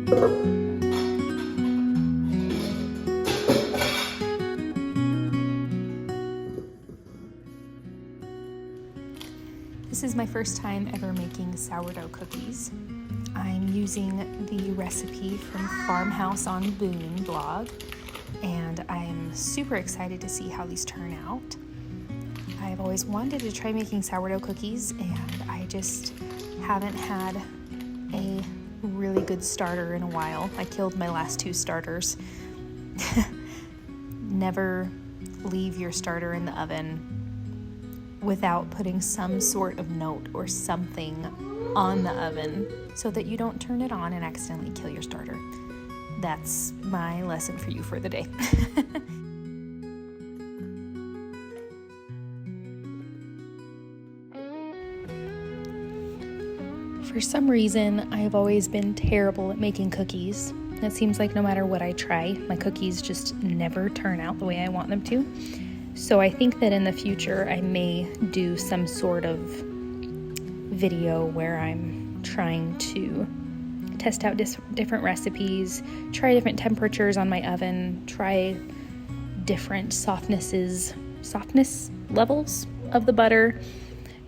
This is my first time ever making sourdough cookies. I'm using the recipe from Farmhouse on Boone blog, and I'm super excited to see how these turn out. I've always wanted to try making sourdough cookies, and I just haven't had a really good starter in a while. I killed my last 2 starters. Never leave your starter in the oven without putting some sort of note or something on the oven so that you don't turn it on and accidentally kill your starter. That's my lesson for you for the day. For some reason, I've always been terrible at making cookies. It seems like no matter what I try, my cookies just never turn out the way I want them to. So I think that in the future I may do some sort of video where I'm trying to test out different recipes, try different temperatures on my oven, try different softness levels of the butter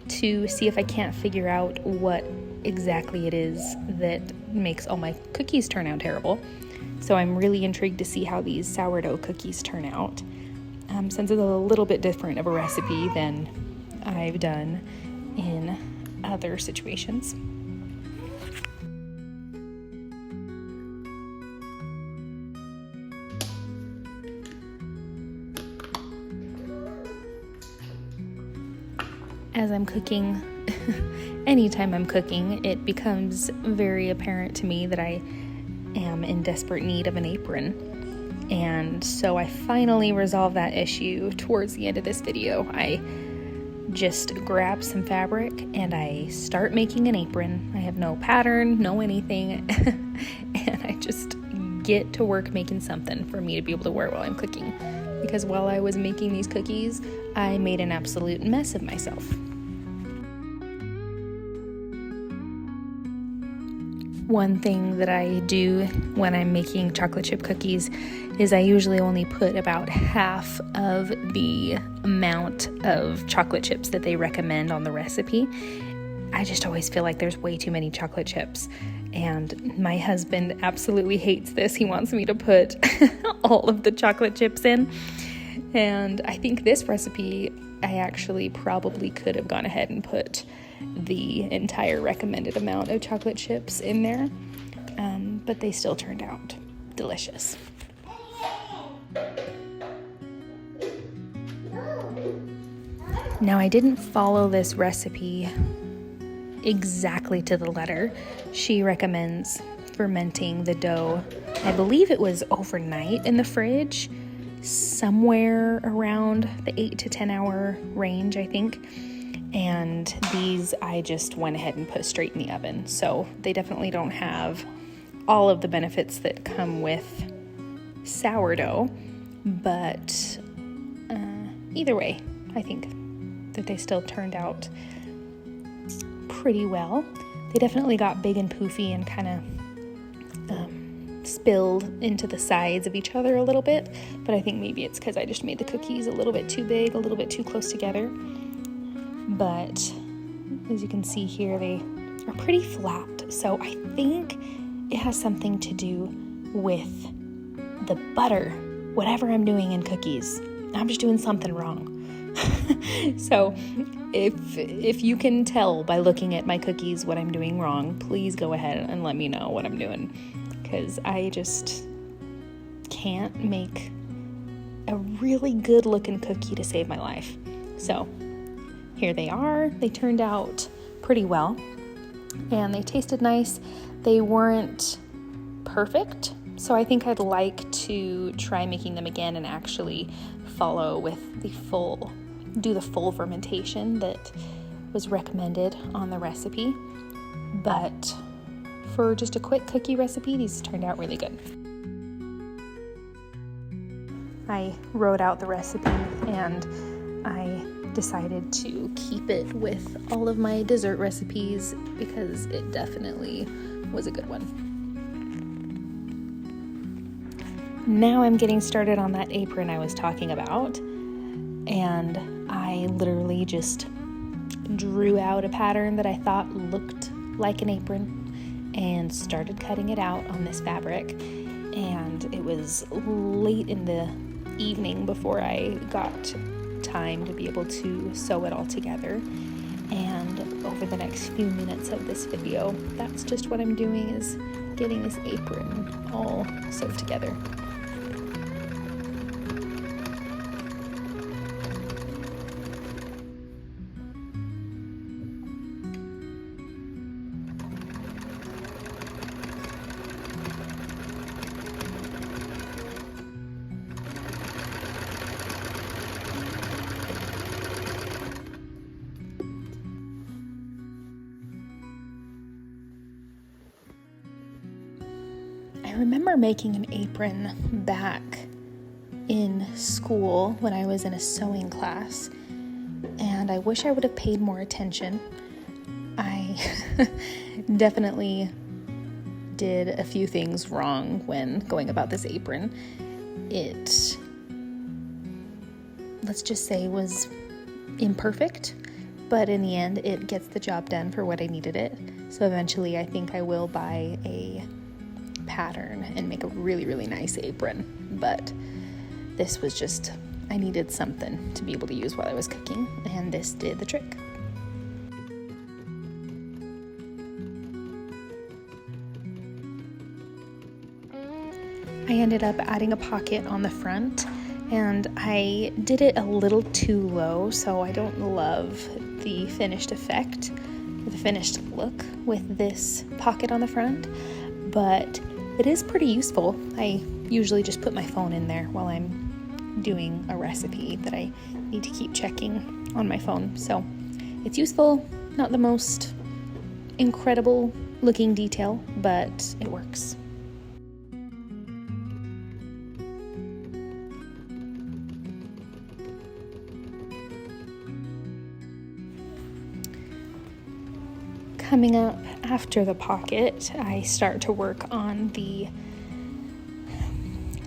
to see if I can't figure out what exactly it is that makes all my cookies turn out terrible. So I'm really intrigued to see how these sourdough cookies turn out. Since it's a little bit different of a recipe than I've done in other situations. As I'm cooking, anytime I'm cooking, it becomes very apparent to me that I am in desperate need of an apron. And so I finally resolved that issue towards the end of this video. I just grab some fabric and I start making an apron. I have no pattern, no anything, and I just get to work making something for me to be able to wear while I'm cooking. Because while I was making these cookies, I made an absolute mess of myself. One thing that I do when I'm making chocolate chip cookies is I usually only put about half of the amount of chocolate chips that they recommend on the recipe. I just always feel like there's way too many chocolate chips, and my husband absolutely hates this. He wants me to put all of the chocolate chips in, and I think this recipe I actually probably could have gone ahead and put the entire recommended amount of chocolate chips in there, but they still turned out delicious. Now, I didn't follow this recipe exactly to the letter. She recommends fermenting the dough, I believe it was overnight in the fridge, somewhere around the 8 to 10 hour range, I think. And these I just went ahead and put straight in the oven. So they definitely don't have all of the benefits that come with sourdough. But either way, I think that they still turned out pretty well. They definitely got big and poofy and kind of spilled into the sides of each other a little bit. But I think maybe it's because I just made the cookies a little bit too big, a little bit too close together. But as you can see here, they are pretty flat. So I think it has something to do with the butter. Whatever I'm doing in cookies, I'm just doing something wrong. So if you can tell by looking at my cookies what I'm doing wrong, please go ahead and let me know what I'm doing, because I just can't make a really good looking cookie to save my life. So here they are. They turned out pretty well, and they tasted nice. They weren't perfect, so I think I'd like to try making them again and actually follow with the full fermentation that was recommended on the recipe. But for just a quick cookie recipe, these turned out really good. I wrote out the recipe and I decided to keep it with all of my dessert recipes because it definitely was a good one. Now I'm getting started on that apron I was talking about, and I literally just drew out a pattern that I thought looked like an apron and started cutting it out on this fabric. And it was late in the evening before I got time to be able to sew it all together. And over the next few minutes of this video, that's just what I'm doing, is getting this apron all sewed together. I remember making an apron back in school when I was in a sewing class, and I wish I would have paid more attention. I definitely did a few things wrong when going about this apron. It, let's just say, was imperfect, but in the end it gets the job done for what I needed it. So eventually I think I will buy a pattern and make a really, really nice apron. But this was just, I needed something to be able to use while I was cooking, and this did the trick. I ended up adding a pocket on the front, and I did it a little too low, so I don't love the finished effect, the finished look with this pocket on the front, but it is pretty useful. I usually just put my phone in there while I'm doing a recipe that I need to keep checking on my phone. So it's useful, not the most incredible looking detail, but it works. Coming up after the pocket, I start to work on the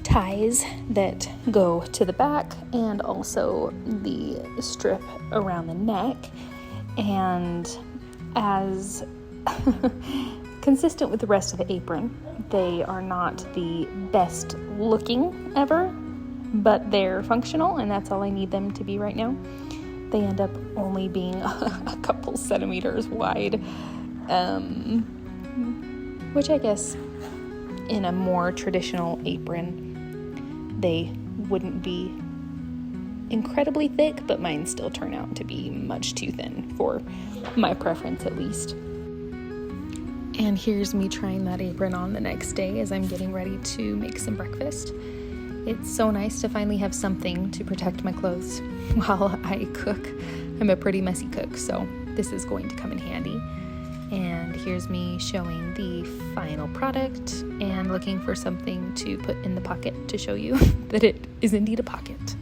ties that go to the back and also the strip around the neck. And as consistent with the rest of the apron, they are not the best looking ever, but they're functional, and that's all I need them to be right now. They end up only being a couple centimeters wide, which I guess in a more traditional apron, they wouldn't be incredibly thick, but mine still turn out to be much too thin for my preference, at least. And here's me trying that apron on the next day as I'm getting ready to make some breakfast. It's so nice to finally have something to protect my clothes while I cook. I'm a pretty messy cook, so this is going to come in handy. And here's me showing the final product and looking for something to put in the pocket to show you that it is indeed a pocket.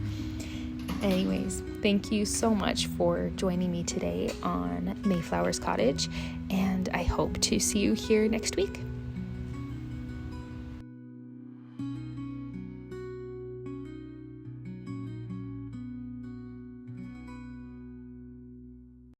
Anyways, thank you so much for joining me today on Mayflower's Cottage, and I hope to see you here next week.